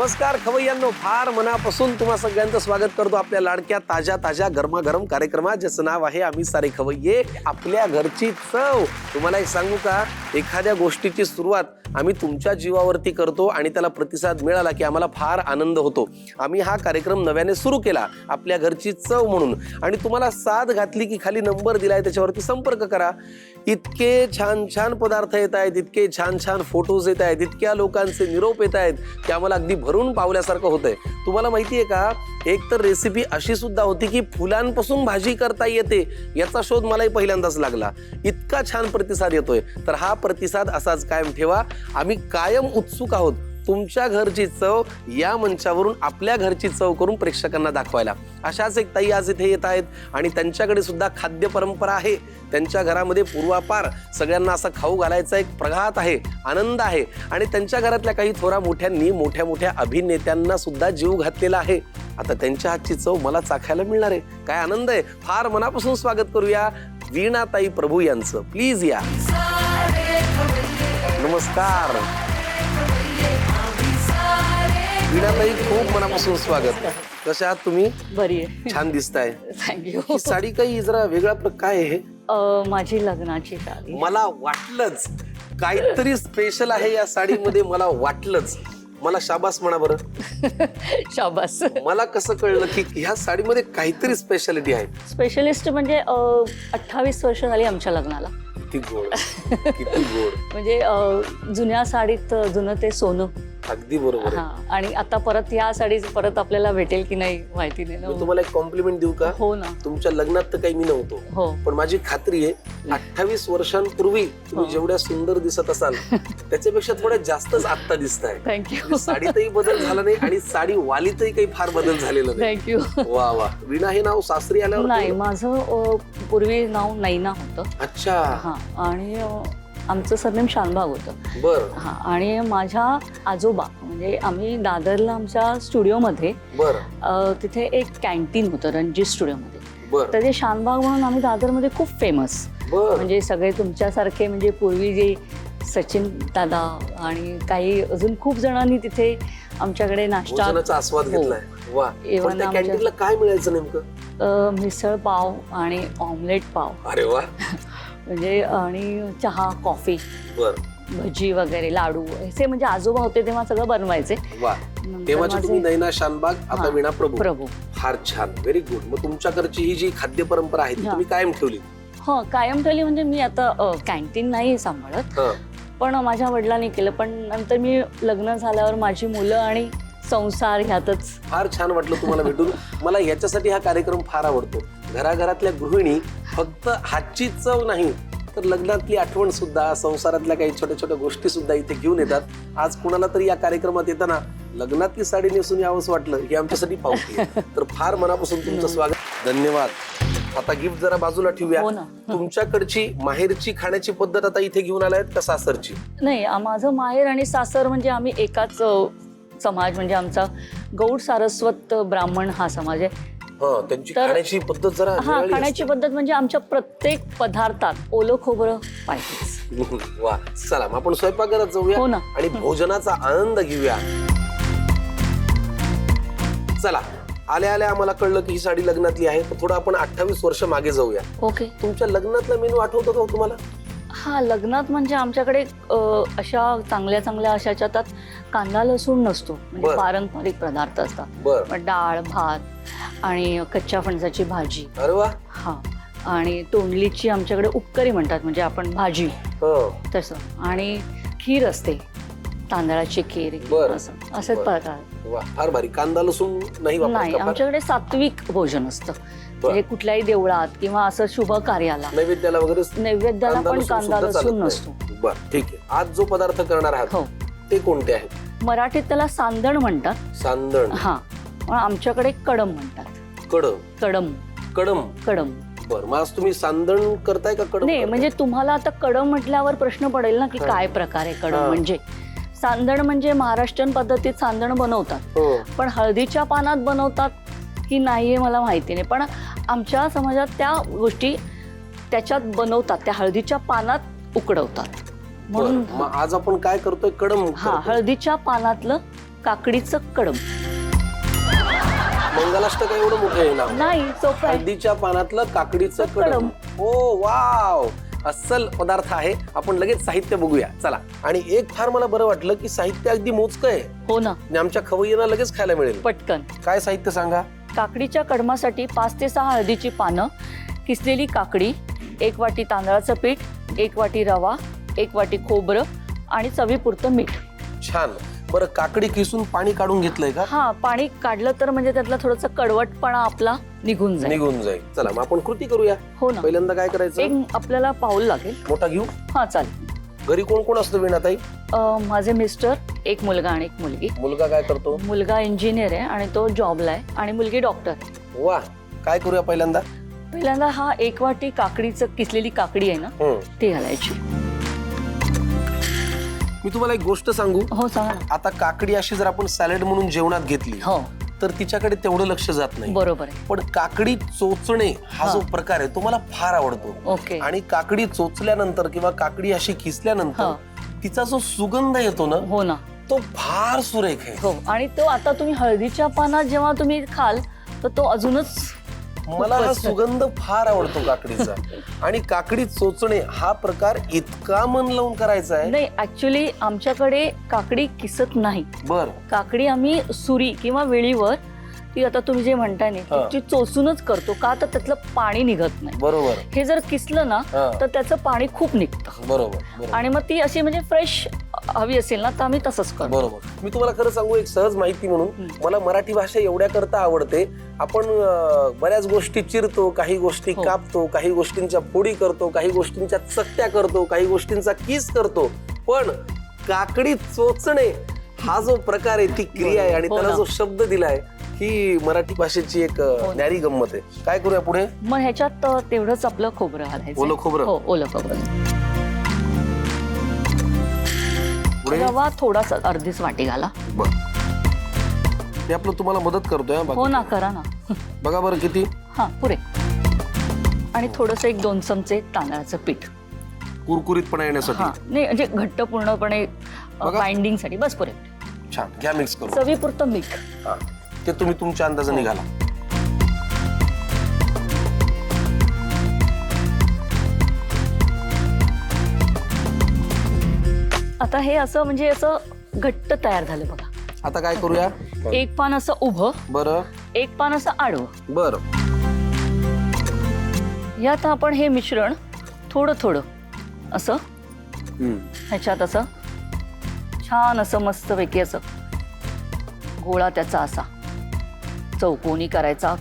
नमस्कार खवय्यांनो, फार मनापासून तुम्हा सगळ्यांचं स्वागत करतो आपल्या लाडक्या ताज्या ताज्या गरमागरम कार्यक्रमात, ज्याचं नाव आहे आम्ही सारे खवय्ये. आपल्या घरची चव. तुम्हाला एक सांगू का, एखाद्या गोष्टीची सुरुवात आम्ही तुमच्या जीवावरती करतो आणि त्याला प्रतिसाद मिळाला की आम्हाला फार आनंद होतो. आम्ही हा कार्यक्रम नव्याने सुरू केला, आपल्या घरची चव म्हणून, आणि तुम्हाला साथ घातली की खाली नंबर दिलाय, त्याच्यावरती संपर्क करा. इतके छान छान पदार्थ येत आहेत, इतके छान छान फोटोज येत आहेत, इतक्या लोकांचे निरोप येत आहेत की आम्हाला अगदी भरून पावल्यासारखं होतंय. तुम्हाला माहितीये का, एक तर रेसिपी अशी सुद्धा होती की फुलांपासून भाजी करता येते, याचा शोध मलाही पहिल्यांदाच लागला. इतका छान प्रतिसाद येतोय. तर हा प्रतिसाद असाच कायम ठेवा. आम्ही कायम उत्सुक आहोत तुमच्या घरची चव या मंचावरून आपल्या घरची चव करून प्रेक्षकांना दाखवायला. अशाच एक ताई आज इथे येत आहेत आणि त्यांच्याकडे सुद्धा खाद्य परंपरा आहे. त्यांच्या घरामध्ये पूर्वापार सगळ्यांना असं खाऊ घालायचा एक प्रघात आहे, आनंद आहे, आणि त्यांच्या घरातल्या काही थोरा मोठ्यांनी मोठ्या मोठ्या अभिनेत्यांना सुद्धा जीव घातलेला आहे. आता त्यांच्या हातची चव मला चाखायला मिळणार आहे. काय आनंद आहे. फार मनापासून स्वागत करूया वीणाताई प्रभू यांचं. प्लीज या. नमस्कार वीणाताई, खूप मनापासून स्वागत. कशा आहात तुम्ही? बरी आहे. छान दिसताय. थँक्यू. ही साडी काही जरा वेगळा काय आहे? माझी लग्नाची साडी. मला वाटलंच काहीतरी स्पेशल आहे या साडीमध्ये. मला वाटलंच. मला शाबास म्हणा बरं. शाबास. मला कसं कळलं की ह्या साडीमध्ये काहीतरी स्पेशालिटी आहे? स्पेशलिस्ट म्हणजे 28 वर्ष झाली आमच्या लग्नाला. किती गोड, किती गोड. म्हणजे जुन्या साडीत जुनं ते सोनं. अगदी बरोबर. हा, आणि आता परत या साडीच परत आपल्याला भेटेल की नाही माहिती नाही ना. तुम्हाला एक कॉम्प्लिमेंट देऊ का? हो ना. तुमच्या लग्नात तर काही मी नव्हतो, हो, पण माझी खात्री आहे 28 वर्षांपूर्वी तुम्ही जेवढ्या सुंदर दिसत असाल त्याच्यापेक्षा थोड्या जास्तच आत्ता दिसताय. थँक्यू. साडीतही बदल झाला नाही आणि साडी वालीतही काही फार बदल झालेला नाही. थँक्यू. वा वा. वीणा हे नाव सासरी आल्यावर? नाही, माझं पूर्वी नाव नैना होतं. अच्छा. हा, आणि आमचं सरनेम शानभाग होतं. बर. हा, आणि माझ्या आजोबा म्हणजे आम्ही दादरला आमच्या स्टुडिओमध्ये बर. तिथे एक कॅन्टीन होतं रणजित स्टुडिओमध्ये. बर. तर ते शानबाग म्हणून आम्ही दादरमध्ये खूप फेमस. बर. म्हणजे सगळे तुमच्यासारखे, म्हणजे पूर्वी जे सचिन दादा आणि काही अजून खूप जणांनी तिथे आमच्याकडे नाश्ता, भोजनाचा आस्वाद घेतलाय. वा. Even पण त्या कॅन्टीनला काय मिळायचं नेमकं? मिसळ पाव आणि ऑमलेट पाव. अरे वा. म्हणजे आणि चहा, कॉफी, बर. भजी वगैरे, लाडू, असे म्हणजे आजोबा होते तेव्हा सगळं बनवायचे. वा. तेव्हाची तुम्ही नैना शानबाग, आता वीणा प्रभू. प्रभू. फार छान, व्हेरी गुड. मग तुमच्याकडची ही जी खाद्य परंपरा आहे ती तुम्ही कायम ठेवली? हो, कायम ठेवली. म्हणजे मी आता कॅन्टीन नाही सांभाळत, पण माझ्या वडिलांनी केलं. पण नंतर मी लग्न झाल्यावर माझी मुलं आणि संसार ह्यातच. फार छान वाटलं तुम्हाला भेटून. मला याच्यासाठी हा कार्यक्रम फार आवडतो. घराघरातल्या गृहिणी फक्त हातची चव नाही तर लग्नातली आठवण सुद्धा, संसारातल्या काही छोट्या छोट्या गोष्टी सुद्धा इथे घेऊन येतात. आज कुणाला तरी या कार्यक्रमात येताना लग्नातली साडी नेसून यावंच वाटलं हे आमच्यासाठी पावती आहे. तर फार मनापासून तुमचं स्वागत. धन्यवाद. आता गिफ्ट जरा बाजूला ठेवूया. हो ना. तुमच्याकडची माहेरची खाण्याची पद्धत आता इथे घेऊन आलायत का सासरची? नाही, माझं माहेर आणि सासर म्हणजे आम्ही एकाच समाज. म्हणजे आमचा गौड सारस्वत ब्राह्मण हा समाज आहे. त्यांची खाण्याची पद्धत जरा हा, खाण्याची पद्धत म्हणजे आमच्या प्रत्येक पदार्थात ओलं खोबरं पाहिजे. वा. चला मग आपण स्वयंपाकघरात जाऊया. हो ना. आणि भोजनाचा आनंद घेऊया. चला. आल्या आल्या आम्हाला कळलं की ही साडी लग्नातली आहे, तर थोडं आपण 28 वर्ष मागे जाऊया. ओके. तुमच्या लग्नातला मेनू आठवतो का तुम्हाला? हा, लग्नात म्हणजे आमच्याकडे अशा चांगल्या चांगल्या अशा त्यात कांदा लसूण नसतो. म्हणजे पारंपरिक पदार्थ असतात. डाळ, भात आणि कच्च्या फणसाची भाजी. अरे वा. हा, आणि तोंडलीची आमच्याकडे उपकरी म्हणतात, म्हणजे आपण भाजी तसं. आणि खीर असते, तांदळाची खीर. असंच प्रकार. फार भारी. कांदा लसूण नाही नाही, आमच्याकडे सात्विक भोजन असतं. म्हणजे कुठल्याही देवळात किंवा असं शुभ कार्याला नैवेद्याला वगैरे, नैवेद्याला पण कांदा लसूण नसतो. बरं, ठीक आहे. आज जो पदार्थ करणार आहात ते कोणते आहेत? मराठीत त्याला सांदण म्हणतात. सांदण. हा, आमच्याकडे कडम म्हणतात. कडम. बरं, मग आज तुम्ही सांदण करताय का कडम? नाही, म्हणजे तुम्हाला आता कडम म्हटल्यावर प्रश्न पडेल ना की काय प्रकार आहे कडम. म्हणजे सांदण म्हणजे महाराष्ट्रीयन पद्धतीत सांदण बनवतात, पण हळदीच्या पानात बनवतात की नाही मला माहिती नाही. पण आमच्या समाजात त्या गोष्टी त्याच्यात बनवतात, त्या हळदीच्या पानात उकडवतात. म्हणून आज आपण काय करतोय? कडम. हा, हळदीच्या पानातलं काकडीचं कडम. मंगलाष्टक एवढं मोठं आहे ना. नाही, सोपं आहे. हळदीच्या पानातलं काकडीचं कडम. हो वाव, अस्सल पदार्थ आहे. आपण लगेच साहित्य बघूया चला. आणि एक फार मला बरं वाटलं की साहित्य अगदी मोजकं आहे हो ना, आणि आमच्या खवय्यांना लगेच खायला मिळेल. पटकन. काय साहित्य सांगा. काकडीच्या कडमासाठी 5 ते 6 हळदीची पानं, किसलेली काकडी, 1 वाटी तांदळाचं पीठ, 1 वाटी रवा, 1 वाटी खोबरं आणि चवीपुरतं मीठ. छान. बरं, काकडी किसून पाणी काढून घेतलंय का. हा, पाणी काढलं तर म्हणजे त्यातला थोडासा कडवटपणा आपला निघून जाईल. चला मग आपण कृती करूया. हो ना. पहिल्यांदा काय करायचं. एक आपल्याला पाऊल लागेल. मोठा घेऊ. हा चालेल. घरी कोण कोण असतं वीणाताई. माझे मिस्टर, एक मुलगा आणि एक मुलगी. मुलगा काय करतो. मुलगा इंजिनियर आहे आणि तो जॉबला आहे आणि मुलगी डॉक्टर. वा. काय करूया पहिल्यांदा. हा 1 वाटी काकडीचं किसलेली काकडी आहे ना, ती घालायची. मी तुम्हाला एक गोष्ट सांगू. हो सांगा ना. आता काकडी अशी जर आपण सॅलड म्हणून जेवणात घेतली हो तर तिच्याकडे तेवढं लक्ष जात नाही. बरोबर आहे. पण काकडी चोचणे हा जो प्रकार आहे तो मला फार आवडतो. ओके. आणि काकडी चोचल्यानंतर किंवा काकडी अशी खिसल्यानंतर तिचा जो सुगंध येतो ना, हो ना, तो फार सुरेख आहे. हो. आणि तो आता तुम्ही हळदीच्या पानात जेव्हा तुम्ही खाल तर तो अजूनच मला हा सुगंध फार आवडतो काकडीचा. आणि काकडी चोचणे हा प्रकार इतका मन लावून करायचा आहे. नाही, ऍक्च्युली आमच्याकडे काकडी किसत नाही. बर. काकडी आम्ही सुरी किंवा वेळीवर, ती आता तुम्ही जे म्हणताय ना, ती चोचूनच करतो. का तर त्यातलं पाणी निघत नाही. बरोबर. हे जर किसलं ना तर त्याचं पाणी खूप निघतं. बरोबर. आणि मग ती अशी म्हणजे फ्रेश हवी असेल ना तर आम्ही तसंच करतो. बरोबर. मी तुम्हाला खरं सांगू, एक सहज माहिती म्हणून, मला मराठी भाषा एवढ्या करता आवडते. आपण बऱ्याच गोष्टी चिरतो, काही गोष्टी कापतो, काही गोष्टींच्या फोडी करतो, काही गोष्टींच्या चकत्या करतो, काही गोष्टींचा किस करतो. पण काकडी चोचणे हा जो प्रकार आहे, ती क्रिया आहे आणि त्याला जो शब्द दिलाय, ही मराठी भाषेची एक न्यारी गंमत आहे. काय करूया पुढे. मग ह्याच्यात तेवढंच आपलं खोबरं घालायचं. ओलं खोबरं. हो, ओलं खोबरं. रवा थोडासा, अर्धीच वाटी घाला. बर. ते आपलं तुम्हाला मदत करतोय. हो ना, करा ना. बघा बरं किती. हा, पुरे. आणि थोडस 1-2 चमचे तांदळाचं पीठ, कुरकुरीतपणा येण्यासाठी. नाही म्हणजे घट्ट पूर्णपणे बाइंडिंग साठी. बस पुरे. छान. घ्या मिक्स करू. चवीपुरतं मीठ. हा, ते तुम्ही तुमच्या अंदाजाने घाला. आता हे असं म्हणजे असं घट्ट तयार झालं बघा. आता काय करूया. एक पान असं उभं, बरं. एक पान असं आडवं. बरं. यात आपण हे मिश्रण थोडं थोडं असं ह्याच्यात असं छान असं मस्तपैकी असं गोळा त्याचा असा चौकोनी करायचा,